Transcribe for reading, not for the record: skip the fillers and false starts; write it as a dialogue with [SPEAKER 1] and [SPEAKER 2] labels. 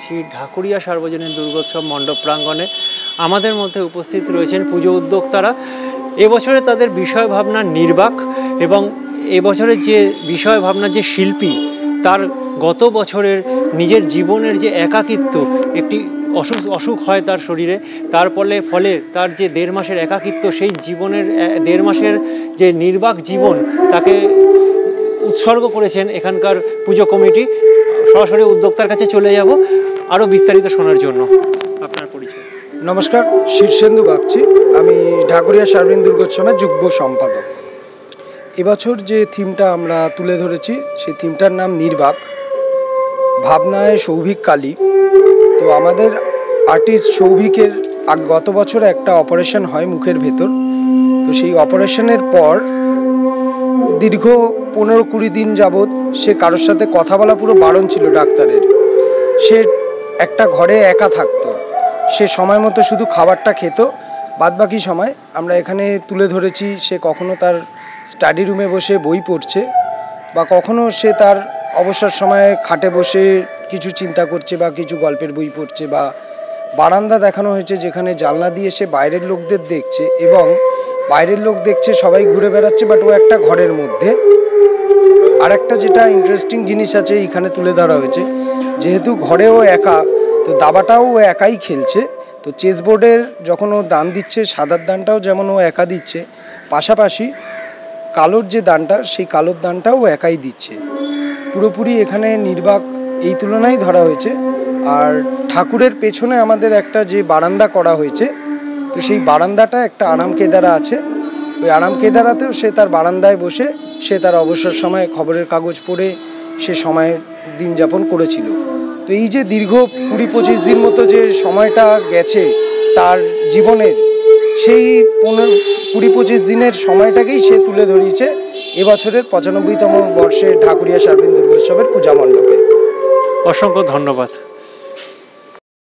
[SPEAKER 1] রয়েছি ঢাকুরিয়া সার্বজনীন দুর্গোৎসব মণ্ডপ প্রাঙ্গণে। আমাদের মধ্যে উপস্থিত রয়েছেন পুজো উদ্যোক্তারা। এবছরে তাদের বিষয় ভাবনা নির্বাক এবং এবছরের যে বিষয় ভাবনা যে শিল্পী, তার গত বছরের নিজের জীবনের যে একাকিত্ব, একটি অসুখ হয় তার শরীরে, তার ফলে তার যে 1.5 মাসের একাকিত্ব, সেই জীবনের 1.5 মাসের যে নির্বাক জীবন তাকে উৎসর্গ করেছেন এখানকার পুজো কমিটি। সরাসরি উদ্যোক্তার কাছে চলে যাব আরও বিস্তারিত শোনার জন্য। আপনার পরিচয়?
[SPEAKER 2] নমস্কার, শীর্ষেন্দু বাগচি, আমি ঢাকুরিয়া সার্বজনীন দুর্গোৎসবের যুগ্ম সম্পাদক। এবছর যে থিমটা আমরা তুলে ধরেছি সেই থিমটার নাম নির্বাক, ভাবনায় সৌভিক কালী। তো আমাদের আর্টিস্ট সৌভিকের গত বছর একটা অপারেশন হয় মুখের ভেতর। তো সেই অপারেশনের পর দীর্ঘ 15-20 দিন যাবৎ সে কারোর সাথে কথা বলা পুরো বারণ ছিল ডাক্তারের। সে একটা ঘরে একা থাকতো, সে সময় মতো শুধু খাবারটা খেত, বাদবাকি সময় আমরা এখানে তুলে ধরেছি সে কখনো তার স্টাডি রুমে বসে বই পড়ছে, বা কখনো সে তার অবসর সময়ে খাটে বসে কিছু চিন্তা করছে বা কিছু গল্পের বই পড়ছে, বা বারান্দা দেখানো হয়েছে যেখানে জানলা দিয়ে সে বাইরের লোকদের দেখছে এবং বাইরের লোক দেখছে সবাই ঘুরে বেড়াচ্ছে, বাট ও একটা ঘরের মধ্যে। আর একটা যেটা ইন্টারেস্টিং জিনিস আছে এখানে তুলে ধরা হয়েছে, যেহেতু ঘরেও একা, তো দাবাটাও ও একাই খেলছে। তো চেস বোর্ডের যখন ও দান দিচ্ছে, সাদার দানটাও যেমন ও একা দিচ্ছে, পাশাপাশি কালোর যে দানটা সেই কালোর দানটাও একাই দিচ্ছে। পুরোপুরি এখানে নির্বাক এই তুলনায় ধরা হয়েছে। আর ঠাকুরের পেছনে আমাদের একটা যে বারান্দা করা হয়েছে, তো সেই বারান্দাটা একটা আরাম কেদারা আছে। ওই আরাম কেদারাতেও সে তার বারান্দায় বসে সে তার অবসর সময়ে খবরের কাগজ পড়ে সে সময় দিন যাপন করেছিল। তো এই যে দীর্ঘ 20-25 দিন মতো যে সময়টা গেছে তার জীবনের, সেই 20-25 দিনের সময়টাকেই সে তুলে ধরিয়েছে এবছরের 95তম বর্ষে ঢাকুরিয়া সার্বজনীন দুর্গোৎসবের পূজা মণ্ডপে।
[SPEAKER 1] অসংখ্য ধন্যবাদ।